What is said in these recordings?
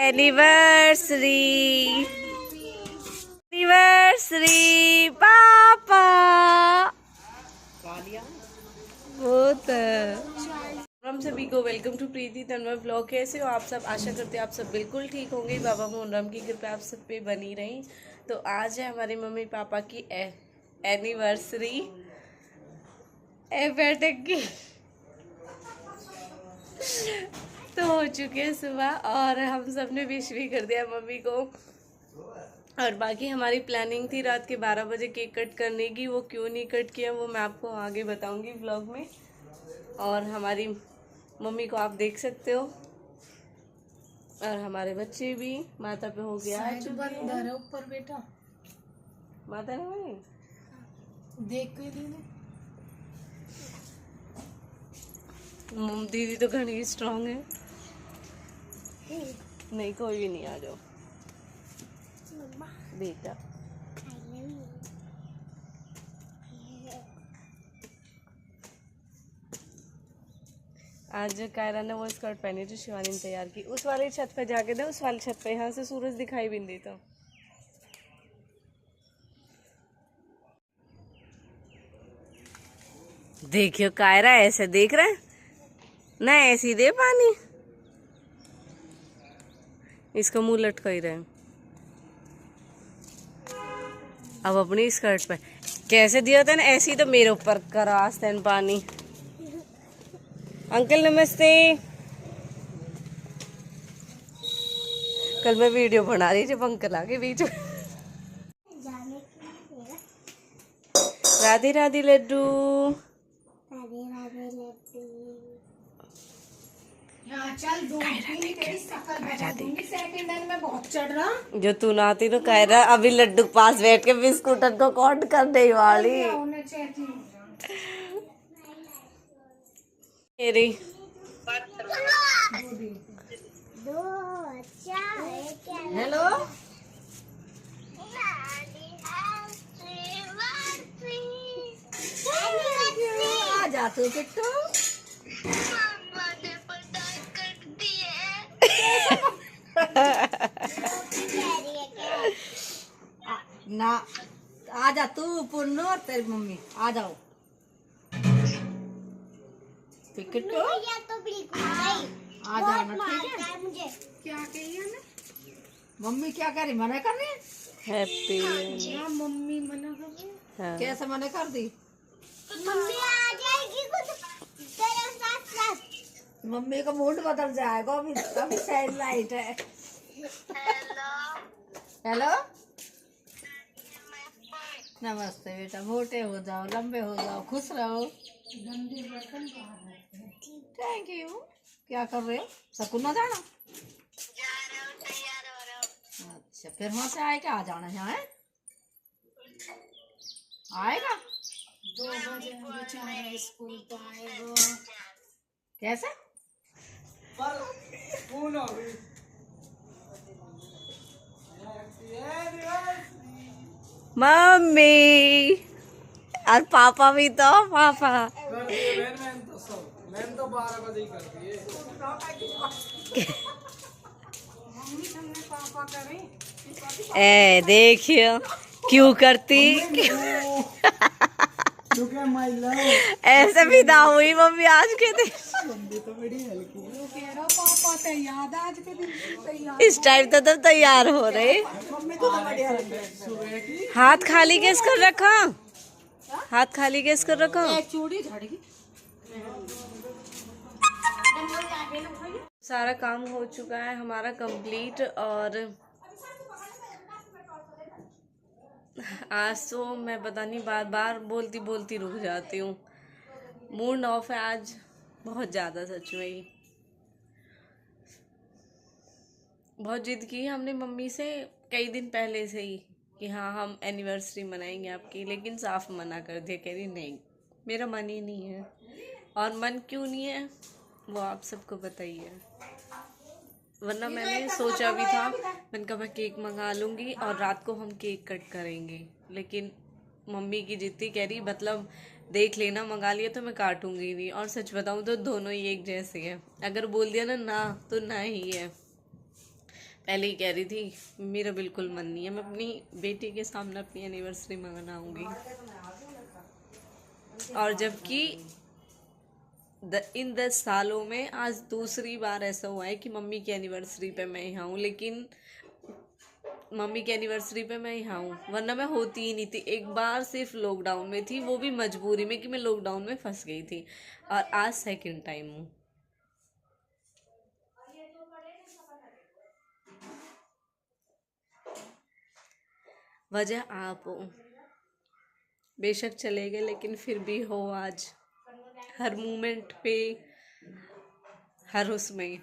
Anniversary anniversary पापा बहुत हम सभी को welcome to Preeti Tanmay blog. कैसे हो आप सब? आशा करते हैं आप सब बिल्कुल ठीक होंगे। बाबा मोहनराम की कृपा आप सब पे बनी रही। तो आज है हमारे मम्मी पापा की एनिवर्सरी बर्थडे की तो हो चुके हैं सुबह और हम सब ने विश भी कर दिया मम्मी को। और बाकी हमारी प्लानिंग थी रात के 12 बजे केक कट करने की, वो क्यों नहीं कट किया वो मैं आपको आगे बताऊंगी व्लॉग में। और हमारी मम्मी को आप देख सकते हो और हमारे बच्चे भी माता पे हो गया है ऊपर बेटा माता ने वही देख के दीदी तो घनी स्ट्रांग है। नहीं कोई भी नहीं, आ जाओ बेटा। आज कायरा ने वो स्कर्ट पहनी जो शिवानी ने तैयार की। उस वाली छत पे जाके दे, उस वाली छत पे, यहाँ से सूरज दिखाई भी नहीं देता। देखियो कायरा ऐसे देख रहा है ना, ऐसी दे पानी, इसका मुंह लटका ही रहे। अब अपनी स्कर्ट पे कैसे दिया था ना, ऐसी तो मेरे ऊपर करा आस्तेन पानी। अंकल नमस्ते। कल मैं वीडियो बना रही जब अंकल आगे बीच में। राधे राधे लड्डू। चल में बहुत चढ़ रहा। जो तू नाती तो कह रहा अभी लड्डू के पास बैठ के बिस्कुट को काउंट करने वाली। हेलो आ जाते किट्टू ना आ जा तू पुन्नू और तेरी मम्मी आ जाओ। किट्टू आ जाना ठीक है। मुझे क्या कही ना मम्मी, क्या कह रही, मना कर रही है? हैप्पी मम्मी मना कर रही है। कैसे मना कर दी? मम्मी आ जाएगी कुछ तेरे साथ। मम्मी का मूड बदल जाएगा। अभी सैड लाइट है। हेलो नमस्ते बेटा, मोटे हो जाओ, लंबे हो जाओ, खुश रहो। Thank you. क्या कर रहे हो? सकून ना जाना? अच्छा फिर वहां से आएगा, आ जाना यहाँ है। आएगा 2 बजे बेचारा स्कूल तो आएगा। कैसे मम्मी और पापा भी तो पापा मैंने तो 12 बजे ही करती है। पापा करें ए देखियो क्यों करती। ऐसे भी ना हुई मम्मी आज के दिन। तो बड़ी हल्की है। कह रहा पापा तैयार आज के दिन तैयार। इस टाइम तो तब तैयार हो रहे। मम्मी तो बढ़िया लगी। हाथ खाली गैस कर रखा, हाथ खाली गैस कर रखा। एक चूड़ी झड़गी। सारा काम हो चुका है हमारा कंप्लीट। और आज तो मैं पता नहीं बार बार बोलती बोलती रुक जाती हूँ। मूड ऑफ है आज बहुत ज़्यादा, सच में ही बहुत जिद की हमने मम्मी से कई दिन पहले से ही कि हाँ हम एनिवर्सरी मनाएंगे आपकी, लेकिन साफ मना कर दिया। कह रही नहीं मेरा मन ही नहीं है। और मन क्यों नहीं है वो आप सबको बताइए। वरना मैंने सोचा भी था, मैंने कहा मैं केक मंगा लूँगी और रात को हम केक कट करेंगे, लेकिन मम्मी की जिद्दी कह रही मतलब देख लेना मंगा लिया तो मैं काटूंगी नहीं। और सच बताऊँ तो दोनों ही एक जैसे हैं, अगर बोल दिया ना तो ना ही है। पहले ही कह रही थी मेरा बिल्कुल मन नहीं है, मैं अपनी बेटी के सामने अपनी एनिवर्सरी मनाऊंगी। और जबकि इन 10 सालों में आज दूसरी बार ऐसा हुआ है कि मम्मी की एनिवर्सरी पे मैं यहाँ हूँ, लेकिन मम्मी की एनिवर्सरी पे मैं यहाँ हूँ, वरना मैं होती ही नहीं थी। एक बार सिर्फ लॉकडाउन में थी, वो भी मजबूरी में कि मैं लॉकडाउन में फंस गई थी, और आज सेकंड टाइम हूँ। वजह आप हो, बेशक चले गए लेकिन फिर भी हो आज हर मोमेंट पे, हर उसमें।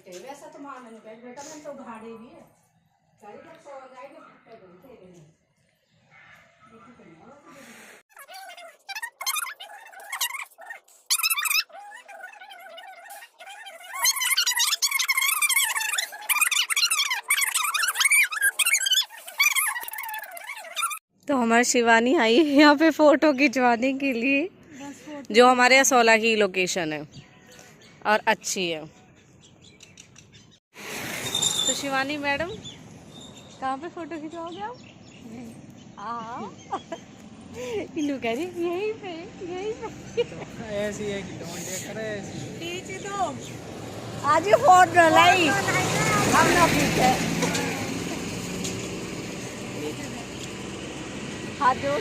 वैसा तो मान नहीं पाए बेटा, मैंने तो भाड़े भी है गाड़ी का सो जाएगा। तो हमारी शिवानी आई है यहाँ पे फोटो खिंचवाने के लिए, जो हमारे असौला की लोकेशन है और अच्छी है। तो शिवानी मैडम कहाँ पे फोटो खिंचवाओगे आप? इन्हों कह रही यहीं पे ऐसी है कि डोंट करे ऐसी। आज ये फोटो लाई हम ना पीछे हाथ जोड़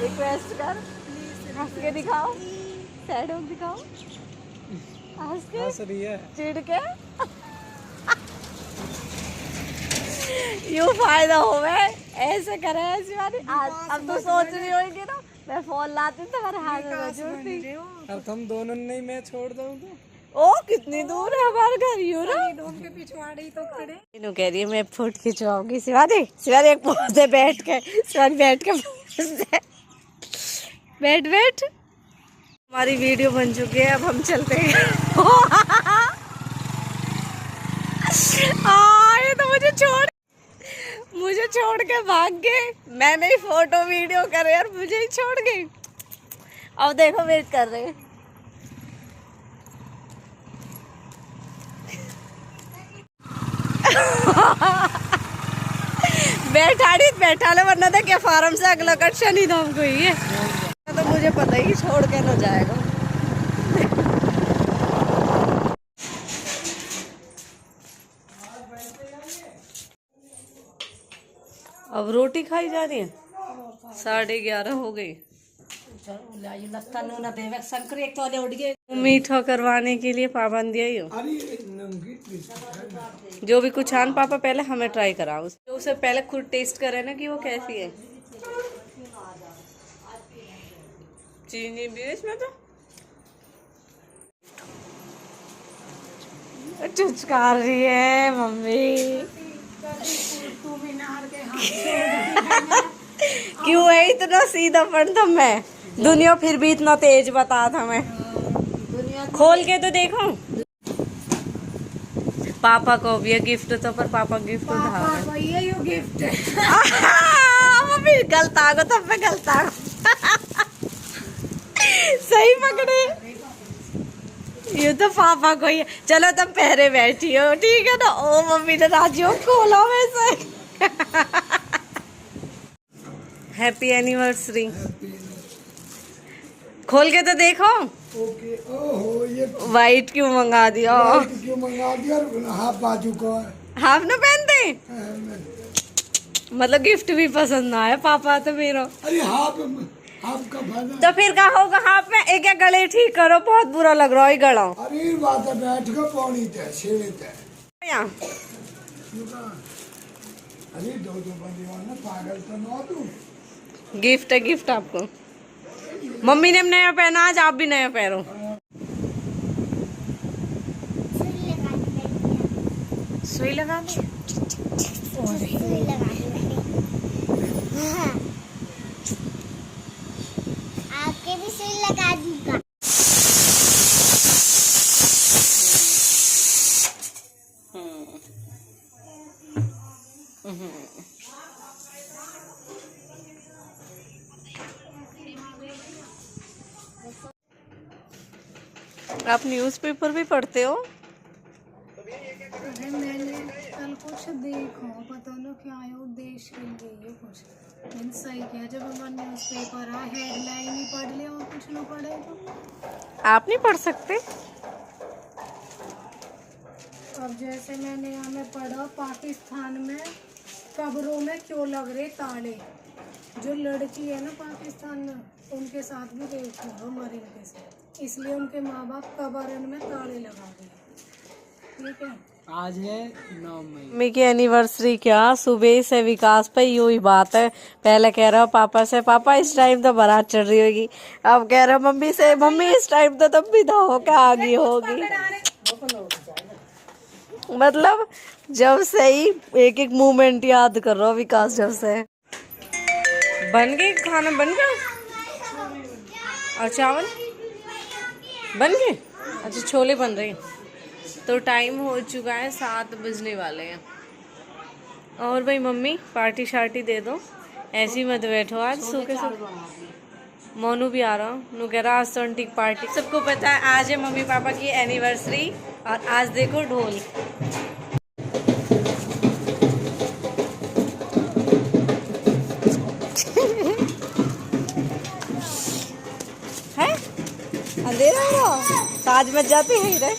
रिक्वेस्ट कर, हंस के दिखाओ, सैड होके दिखाओ, हंस रही है चिढ़ के। यूँ फायदा हो गए ऐसे करे ऐसी बात। अब तो सोच रही होगी ना मैं फोन लाती तुम्हारे हाथ में जोड़ती। अब तुम दोनों नहीं मैं छोड़ दूँ तो ओ कितनी दूर है हमारे घर, यू ना के पिछवाड़े ही तो खड़े। इन्हों कह रही है मैं फोटो खिंचवाऊंगी। शिवानी शिवानी एक पोज से बैठ के, शिवानी बैठ के बैठ हमारी वीडियो बन चुकी है, अब हम चलते हैं। ये तो मुझे छोड़ के भाग गए। मैंने ही फोटो वीडियो करे और मुझे ही छोड़ गई। अब देखो वेट कर रहे हैं। बैठा ले वरना तो क्या फार्म से अगला कट शनि धाम को ही है, तो मुझे पता ही छोड़ के ना जाएगा। अब रोटी खाई जा रही है, 11:30 हो गई। मीठा करवाने के लिए पाबंदी है। जो भी कुछ आन पापा पहले हमें ट्राई कराओ, तो उसे पहले खुद टेस्ट करे ना कि वो कैसी है। चीनी भी है इसमें तो चुचकार रही है मम्मी। क्यों है इतना सीधापन था मैं, दुनिया फिर भी इतना तेज बता था मैं। खोल के तो देखो। पापा को भी गिफ्ट तो, पर पापा गिफ्ट उठा ये गिफ्ट मम्मी गलता को तब पे गलता सही पकड़े, ये तो पापा को ही। चलो तुम पहरे बैठी हो ठीक है ना। ओ मम्मी ने राजी हो खोला वैसे। Happy anniversary. खोल के तो देखो। ओके ओहो ये वाइट क्यों मंगा दिया? क्यों मंगा दिया? हाफ बाजू को हाफ ना पहनते, मतलब गिफ्ट भी पसंद ना आया पापा तो मेरा। अरे हाफ का फायदा तो फिर क्या होगा हाफ में? एक एक गले ठीक करो, बहुत बुरा लग रहा है गला। अरे बात है बैठ के पौनी थे छेड़े थे अरे दो बंदी पागल तो ना तू। गिफ्ट है गिफ्ट आपको। मम्मी ने नया पहना, आज आप भी नया पहनो। सुई लगा दी। आपके भी सुई लगा दूंगा। आप न्यूज़पेपर भी पढ़ते हो? अरे मैंने कल कुछ देखो, पता ना क्या आयो, देश के लिए ये कुछ मैंने सही किया। जब हमारा न्यूज़पेपर आ हेडलाइन ही पढ़ लिया और कुछ ना पढ़े तो आप नहीं पढ़ सकते? अब जैसे मैंने यहाँ में पढ़ा, पाकिस्तान में कब्रों में क्यों लग रहे ताले। जो लड़की है ना पाकिस्तान में, उनके साथ भी रेप हुआ मरीन के साथ, इसलिए उनके माँ बाप कब्र में ताले लगा दिए। ठीक है, आज है 9 मई। मम्मी की एनिवर्सरी क्या, सुबह से विकास पे यू ही बात है। पहले कह रहा पापा से, पापा इस टाइम तो बारात चढ़ रही होगी। अब कह रहा मम्मी से, मम्मी इस टाइम तो तब भी होकर आ गई होगी। मतलब जब से ही एक एक मोमेंट याद कर रहा हूँ विकास। जब से बन गई, खाना बन गया और चावल बन गए। अच्छा, छोले बन रहे हैं। तो टाइम हो चुका है, 7 बजने वाले हैं। और भाई मम्मी पार्टी शार्टी दे दो, ऐसी मत बैठो। आज सूखे सूखे मोनू भी आ रहा हूँ, कह रहा आज तो आंटी की पार्टी। सबको पता है आज है मम्मी पापा की एनिवर्सरी, और आज देखो ढोल। है अंधेरा हो रहा, ताज मच जाती है रे।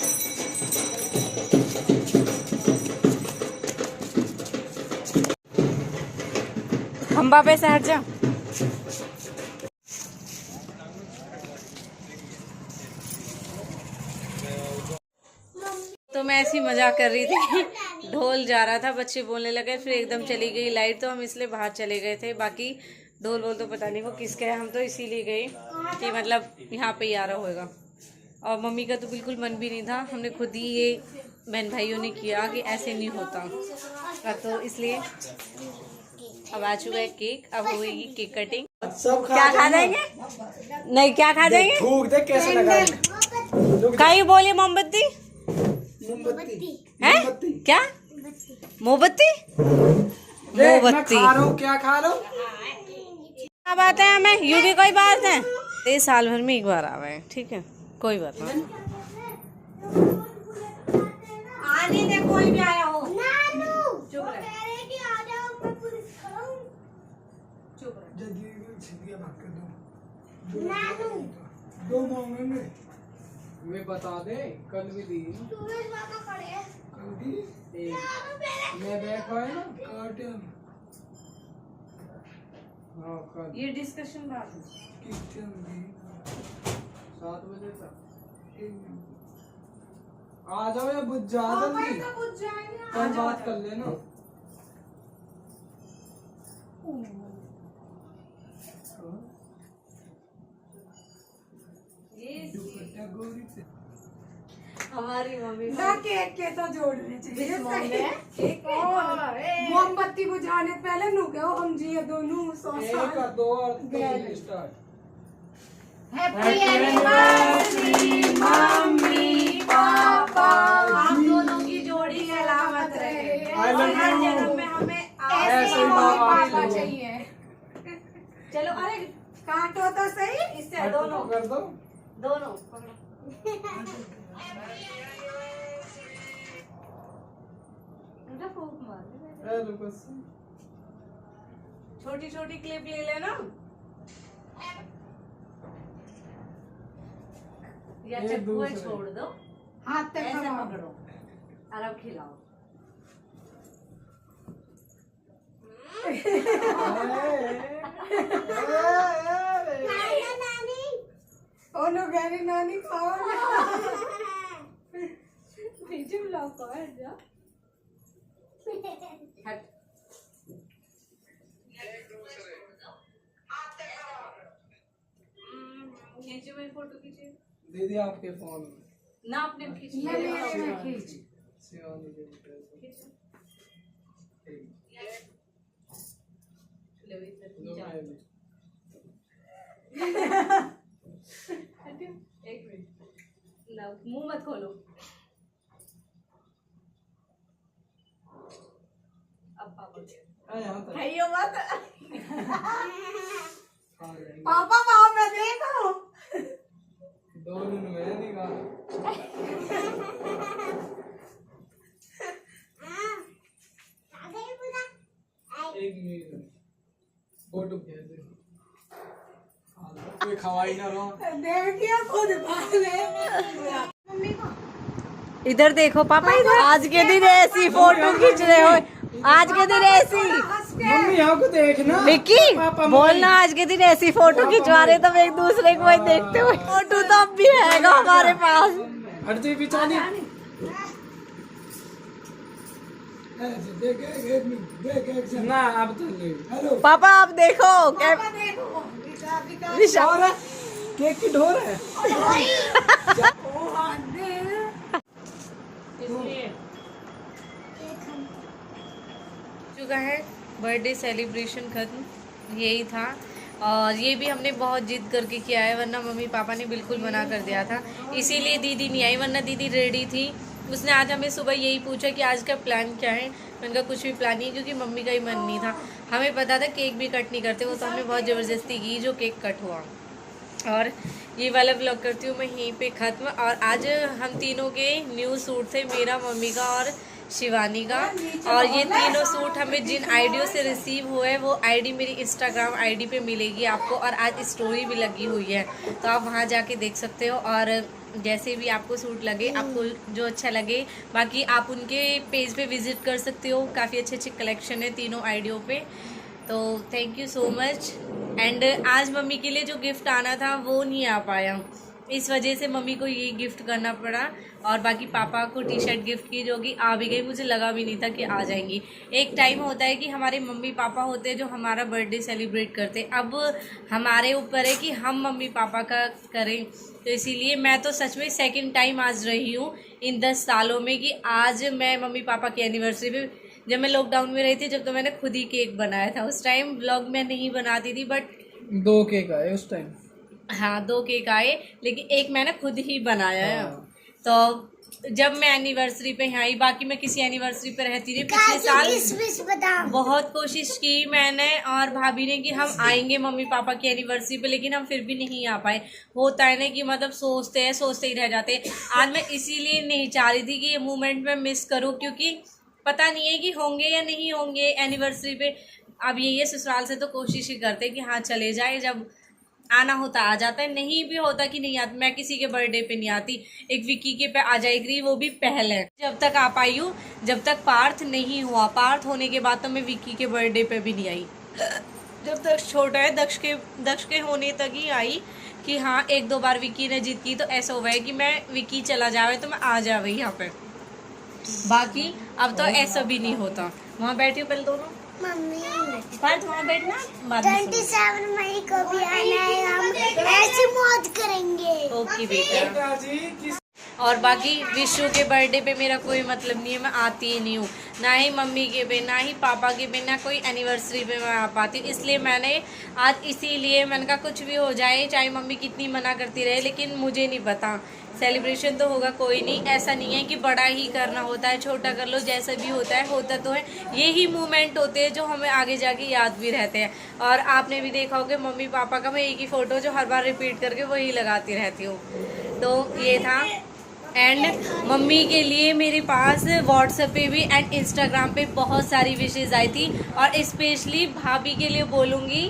खंबा पे से हट जा। तो मैं ऐसी मजाक कर रही थी, ढोल जा रहा था, बच्चे बोलने लगे, फिर एकदम चली गई लाइट, तो हम इसलिए बाहर चले गए थे। बाकी ढोल बोल तो पता नहीं वो किसका है, हम तो इसीलिए गए कि मतलब यहाँ पे ही आ रहा होगा। और मम्मी का तो बिल्कुल मन भी नहीं था, हमने खुद ही ये बहन भाइयों ने किया कि ऐसे नहीं होता। तो इसलिए अब आ चुका है केक, अब होगी केक कटिंग। क्या खा जाएंगे? नहीं, क्या खा जाएंगे? थूक दे कैसे लगा। कहीं बोली मोमबत्ती है क्या? मोमबत्ती मोमबत्ती खा रहा हूँ, क्या खा रहा हूँ? क्या बात है, हमें यूं भी कोई बात है। ये साल भर में एक बार आवा है, ठीक है, कोई बात नहीं। आने दे, कोई भी आया हो। चुप रहे। दो मांगे में मैं बता दे, कल भी दी कल भी मैं देखा है ना कार्टन। हाँ कल ये डिस्कशन बात है। 7 बजे तक आ जाओ या बुझ जा जल्दी, कल बात कर लेना। हमारी मम्मी केक के तो जोड़ने चाहिए। मोमबत्ती बुझाने पहले नु गए हम जी दोनों 100 एक साल। 2 और 3 start. Happy anniversary mummy papa, आप दोनों की जोड़ी सलामत रहे I love और हर you. जन्म में हमें ऐसे ही पापा चाहिए। चलो, अरे काटो तो सही। इससे दोनों कर दो। दोनों फूक मार। छोटी छोटी क्लिप ले लेना, या ये चक्कू दूसरे। छोड़ दो, हाथ तक ऐसे खवा। पकड़ो और अब खिलाओ। ओनो गैरी नानी खाओ ना। पीछे बुलाओ, कौन जा हट। खींचो, मेरी फोटो खींचिए। दीदी आपके फोन में ना अपने खींचिए। शिवानी के बेटे से। लो इधर दो जा। मैं भी। एक मिनट ना, मुंह मत खोलो। अब पापा यहाँ तक भाइयों मत। आ जाएंगे। पापा वहां पे देखो। 2 दिन में निकाल। फोटो भेज दे कोई खवाई ना रहो। इधर देखो पापा, इधर आज के दिन ऐसी फोटो खींच रहे हो, आज के दिन ऐसी। मम्मी यहाँ को देखना। विक्की बोलना, आज के दिन ऐसी फोटो खिंचवा रहे तुम एक दूसरे को देखते हुए। फोटो तो अब भी है हमारे पास। हटती पिछानी ना अब तो हेलो पापा आप देखो क्या और केक की ढोर है। चुका है बर्थडे सेलिब्रेशन खत्म, यही था। और ये भी हमने बहुत जिद करके किया है, वरना मम्मी पापा ने बिल्कुल मना कर दिया था। इसीलिए दीदी नहीं आई, वरना दीदी रेडी थी। उसने आज हमें सुबह यही पूछा कि आज का प्लान क्या है। मैंने कहा कुछ भी प्लान नहीं, क्योंकि मम्मी का ही मन नहीं था। हमें पता था केक भी कट नहीं करते, वो तो हमने बहुत ज़बरदस्ती की जो केक कट हुआ। और ये वाला ब्लॉग करती हूँ मैं यहीं पे ख़त्म। और आज हम तीनों के न्यू सूट थे, मेरा, मम्मी का और शिवानी का। और ये तीनों सूट हमें जिन आईडियों से रिसीव हुए वो आईडी मेरी इंस्टाग्राम आईडी पे मिलेगी आपको। और आज स्टोरी भी लगी हुई है, तो आप वहाँ जाके देख सकते हो। और जैसे भी आपको सूट लगे, आपको जो अच्छा लगे, बाकी आप उनके पेज पे विज़िट कर सकते हो। काफ़ी अच्छे अच्छे कलेक्शन है तीनों आईडियों पे। तो thank you so much. And आज मम्मी के लिए जो गिफ्ट आना था वो नहीं आ पाया, इस वजह से मम्मी को ये गिफ्ट करना पड़ा। और बाकी पापा को टी शर्ट गिफ्ट की, जो कि आ भी गई। मुझे लगा भी नहीं था कि आ जाएंगी। एक टाइम होता है कि हमारे मम्मी पापा होते हैं जो हमारा बर्थडे सेलिब्रेट करते। अब हमारे ऊपर है कि हम मम्मी पापा का करें। तो इसीलिए मैं तो सच में सेकंड टाइम आज रही हूँ इन 10 सालों में कि आज मैं मम्मी पापा की एनिवर्सरी पे, जब मैं लॉकडाउन में रही थी, जब तो मैंने खुद ही केक बनाया था। उस टाइम व्लॉग में नहीं बनाती थी, बट 2 केक आए उस टाइम। हाँ 2 केक आए, लेकिन एक मैंने खुद ही बनाया है। तो जब मैं एनिवर्सरी पे आई, बाकी मैं किसी एनिवर्सरी पे रहती थी पिछले साल। बहुत कोशिश की मैंने और भाभी ने कि हम आएंगे मम्मी पापा की एनिवर्सरी पे, लेकिन हम फिर भी नहीं आ पाए। होता है ना कि मतलब सोचते ही रह जाते हैं। आज मैं इसीलिए नहीं चाह रही थी कि ये मोमेंट मैं मिस करूँ, क्योंकि पता नहीं है कि होंगे या नहीं होंगे एनिवर्सरी पे। अब ये ससुराल से तो कोशिश ही करते कि हाँ चले जाए, जब आना होता आ जाता है, नहीं भी होता कि नहीं आती। मैं किसी के बर्थडे पे नहीं आती, एक विक्की के पे आ जाएगी, वो भी पहले। जब तक आ पाई हूँ, जब तक पार्थ नहीं हुआ। पार्थ होने के बाद तो मैं विक्की के बर्थडे पे भी नहीं आई। जब तक छोटा है दक्ष के होने तक ही आई कि हाँ 1-2 बार विक्की ने जिद की, तो ऐसा हुआ है कि मैं विक्की चला जावे तो मैं आ जावे यहाँ पे। बाकी अब तो ऐसा भी नहीं होता। वहाँ बैठी हो पहले दोनों पार्थ, वहाँ बैठना। 27 मई को भी आना है, हम ऐसे मौज करेंगे। ओके बेटा। और बाकी विशु के बर्थडे पे मेरा कोई मतलब नहीं है, मैं आती ही नहीं हूँ। ना ही मम्मी के पे, ना ही पापा के पे, ना कोई एनिवर्सरी पे मैं आ पाती हूँ। इसलिए मैंने आज इसीलिए मैंने कहा कुछ भी हो जाए, चाहे मम्मी कितनी मना करती रहे, लेकिन मुझे नहीं पता, सेलिब्रेशन तो होगा कोई नहीं। ऐसा नहीं है कि बड़ा ही करना होता है, छोटा कर लो, जैसा भी होता है होता तो है। यही मोमेंट होते हैं जो हमें आगे जाके याद भी रहते हैं। और आपने भी देखा होगा मम्मी पापा का मैं एक ही फ़ोटो जो हर बार रिपीट करके वही लगाती रहती हूँ। तो ये था। एंड मम्मी के लिए मेरे पास व्हाट्सएप पे भी एंड इंस्टाग्राम पे बहुत सारी विशेज़ आई थी। और स्पेशली भाभी के लिए बोलूँगी,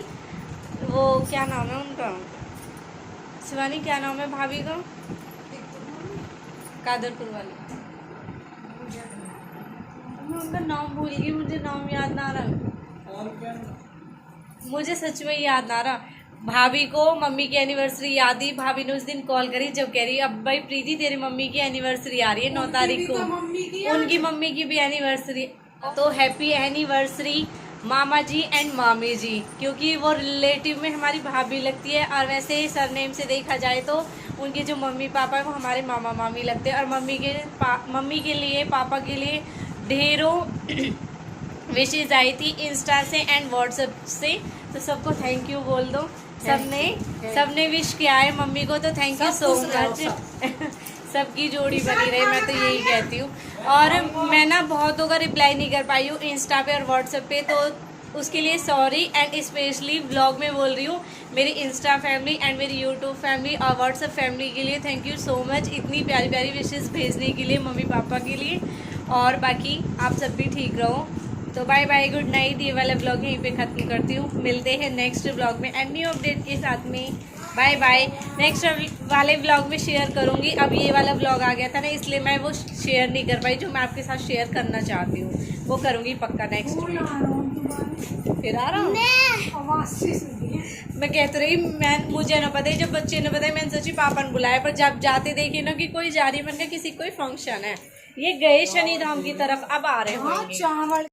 वो क्या नाम है उनका, शिवानी क्या नाम है भाभी का, कादरपुर वाली, मैं उनका नाम भूल गई, मुझे नाम याद ना रहा, मुझे सच में याद ना रहा। भाभी को मम्मी की एनिवर्सरी याद ही, भाभी ने उस दिन कॉल करी जब कह रही अब भाई प्रीति तेरी मम्मी की एनिवर्सरी आ रही है 9 तारीख को, उनकी मम्मी की भी एनिवर्सरी। तो हैप्पी एनिवर्सरी मामा जी एंड मामी जी, क्योंकि वो रिलेटिव में हमारी भाभी लगती है। और वैसे ही सरनेम से देखा जाए तो उनके जो मम्मी पापा है वो हमारे मामा मामी लगते हैं। और मम्मी के लिए पापा के लिए ढेरों विशेज़ आई थी इंस्टा से एंड व्हाट्सएप से। तो सबको थैंक यू बोल दो। सबने विश किया है मम्मी को, तो थैंक यू सो मच। सबकी जोड़ी बनी रहे, मैं तो यही कहती हूँ। और मैं ना बहुतों का रिप्लाई नहीं कर पाई हूँ इंस्टा पे और व्हाट्सएप पे, तो उसके लिए सॉरी। एंड स्पेशली ब्लॉग में बोल रही हूँ मेरी इंस्टा फैमिली एंड मेरी यूट्यूब फैमिली और व्हाट्सएप फैमिली के लिए थैंक यू सो मच, इतनी प्यारी प्यारी विशेज़ भेजने के लिए मम्मी पापा के लिए। और बाकी आप सब भी ठीक रहो, तो बाय बाय, गुड नाइट। ये वाला ब्लॉग यहीं पे ख़त्म करती हूँ। मिलते हैं नेक्स्ट ब्लॉग में एंड न्यू अपडेट के साथ में। Bye bye. नेक्स्ट वाले ब्लॉग में शेयर करूँगी। अब ये वाला ब्लॉग आ गया था ना, इसलिए मैं वो शेयर नहीं कर पाई जो मैं आपके साथ शेयर करना चाहती हूँ। वो करूँगी पक्का नेक्स्ट वीक। फिर आ रहा हूँ मैं कहते रही, मुझे ना पता है, जब बच्चे ने बताया मैंने सोची पापा ने बुलाया, पर जब जाते देखी ना कि कोई जा रही, मैंने कहा किसी कोई फंक्शन है। ये गए शनिधाम की तरफ, अब आ रहे होंगे। चावल